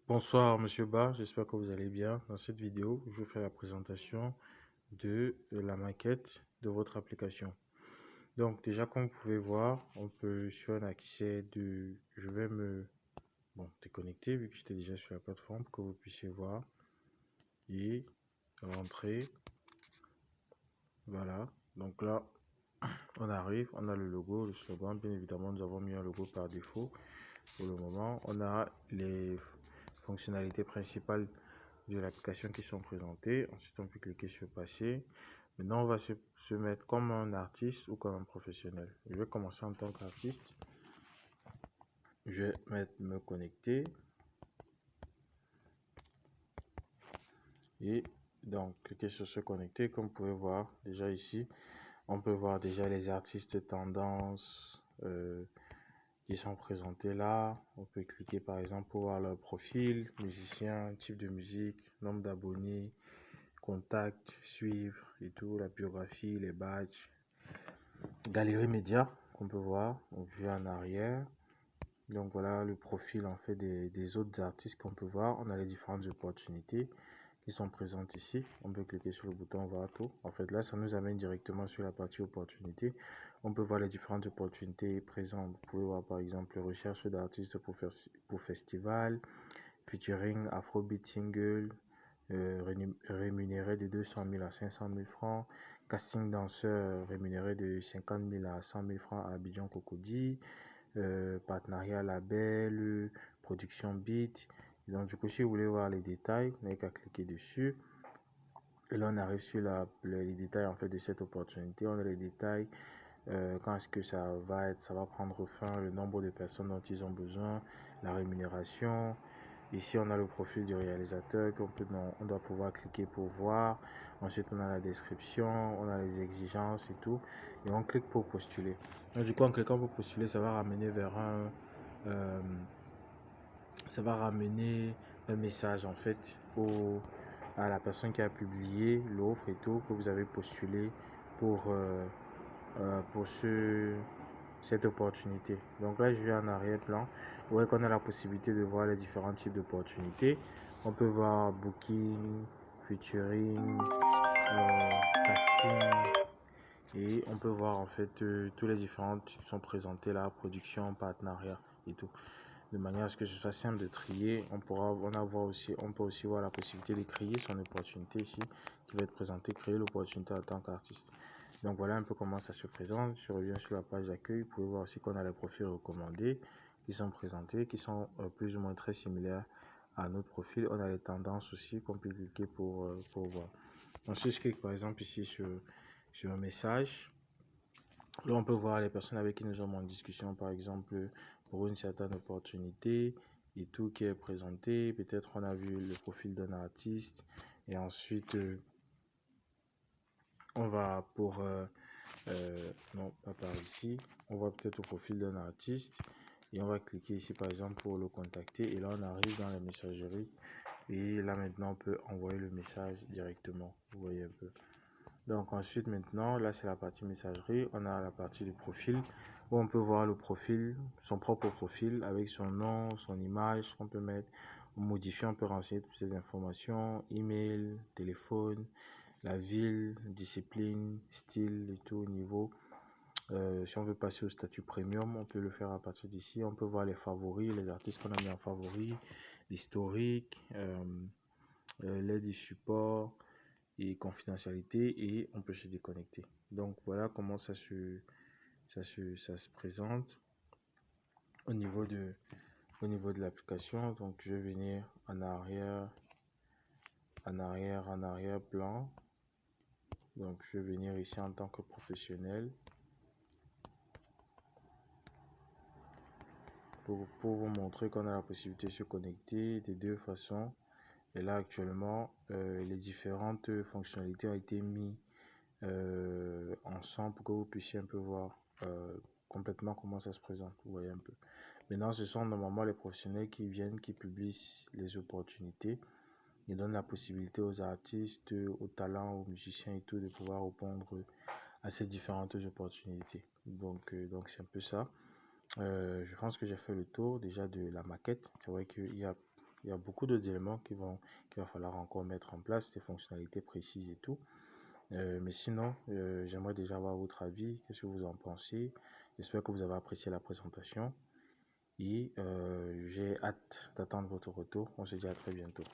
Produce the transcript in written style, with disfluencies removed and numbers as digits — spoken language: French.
Bonsoir Monsieur Barr, j'espère que vous allez bien. Dans cette vidéo, je vous fais la présentation de la maquette de votre application. Donc déjà, comme vous pouvez voir, on peut sur un accès de... Je vais me déconnecter vu que j'étais déjà sur la plateforme pour que vous puissiez voir et rentrer. Voilà, donc là, on arrive, on a le logo, le slogan. Bien évidemment, nous avons mis un logo par défaut. Pour le moment, on a les fonctionnalités principales de l'application qui sont présentées. Ensuite, on peut cliquer sur passer. Maintenant, on va se mettre comme un artiste ou comme un professionnel. Je vais commencer en tant qu'artiste. Je vais mettre me connecter. Et donc, cliquer sur se connecter. Comme vous pouvez voir déjà ici, on peut voir déjà les artistes tendances qui sont présentés là. On peut cliquer par exemple pour voir leur profil, musicien, type de musique, nombre d'abonnés, contact, suivre et tout, la biographie, les badges, galerie média qu'on peut voir, donc vue en arrière. Donc voilà le profil en fait des autres artistes qu'on peut voir. On a les différentes opportunités qui sont présentes ici. On peut cliquer sur le bouton voir tout. En fait là ça nous amène directement sur la partie opportunités. On peut voir les différentes opportunités présentes. Vous pouvez voir par exemple recherche d'artistes pour festival, featuring Afrobeat single, rémunéré de 200 000 à 500 000 francs, casting danseur rémunéré de 50 000 à 100 000 francs à Abidjan Cocody, partenariat label, production beat. Et donc du coup, si vous voulez voir les détails, vous n'avez qu'à cliquer dessus. Et là, on arrive sur les détails en fait de cette opportunité. On a les détails, quand est-ce que ça va prendre fin, le nombre de personnes dont ils ont besoin, la rémunération. Ici, on a le profil du réalisateur on doit pouvoir cliquer pour voir. Ensuite, on a la description, on a les exigences et tout. Et on clique pour postuler. Donc, du coup, en cliquant pour postuler, ça va ramener vers euh, ça va ramener un message en fait à la personne qui a publié l'offre et tout, que vous avez postulé pour, pour cette opportunité. Donc là, je vais en arrière-plan. Vous voyez qu'on a la possibilité de voir les différents types d'opportunités. On peut voir booking, featuring, casting. Et on peut voir en fait tous les différents qui sont présentés là, production, partenariat et tout. De manière à ce que ce soit simple de trier, on peut aussi voir la possibilité de créer son opportunité ici, qui va être présentée, créer l'opportunité en tant qu'artiste. Donc voilà un peu comment ça se présente. Je reviens sur la page d'accueil. Vous pouvez voir aussi qu'on a les profils recommandés qui sont présentés, qui sont plus ou moins très similaires à notre profil. On a les tendances aussi qu'on peut cliquer pour voir. Ensuite, je clique par exemple ici sur un message. Là, on peut voir les personnes avec qui nous sommes en discussion, par exemple, pour une certaine opportunité et tout qui est présenté. Peut-être on a vu le profil d'un artiste et ensuite on va pour non, pas par ici. On va peut-être au profil d'un artiste et on va cliquer ici par exemple pour le contacter. Et là, on arrive dans la messagerie et là maintenant, on peut envoyer le message directement. Vous voyez un peu. Donc ensuite maintenant, là c'est la partie messagerie. On a la partie du profil où on peut voir le profil, son propre profil avec son nom, son image qu'on peut mettre. On modifie, on peut renseigner toutes ces informations, email, téléphone, la ville, discipline, style et tout au niveau. Si on veut passer au statut premium, on peut le faire à partir d'ici. On peut voir les favoris, les artistes qu'on a mis en favoris, l'historique, l'aide du support et confidentialité et on peut se déconnecter. Donc voilà comment ça se présente au niveau de l'application. Donc je vais venir en arrière-plan. Donc je vais venir ici en tant que professionnel pour vous montrer qu'on a la possibilité de se connecter de deux façons. Et là actuellement, les différentes fonctionnalités ont été mises ensemble pour que vous puissiez un peu voir complètement comment ça se présente. Vous voyez un peu. Maintenant, ce sont normalement les professionnels qui viennent, qui publient les opportunités. Ils donnent la possibilité aux artistes, aux talents, aux musiciens et tout de pouvoir répondre à ces différentes opportunités. Donc c'est un peu ça. Je pense que j'ai fait le tour déjà de la maquette. C'est vrai qu'il y a Il y a beaucoup d'autres éléments qu'il va falloir encore mettre en place, des fonctionnalités précises et tout. Mais sinon, j'aimerais déjà avoir votre avis. Qu'est-ce que vous en pensez? J'espère que vous avez apprécié la présentation et j'ai hâte d'attendre votre retour. On se dit à très bientôt.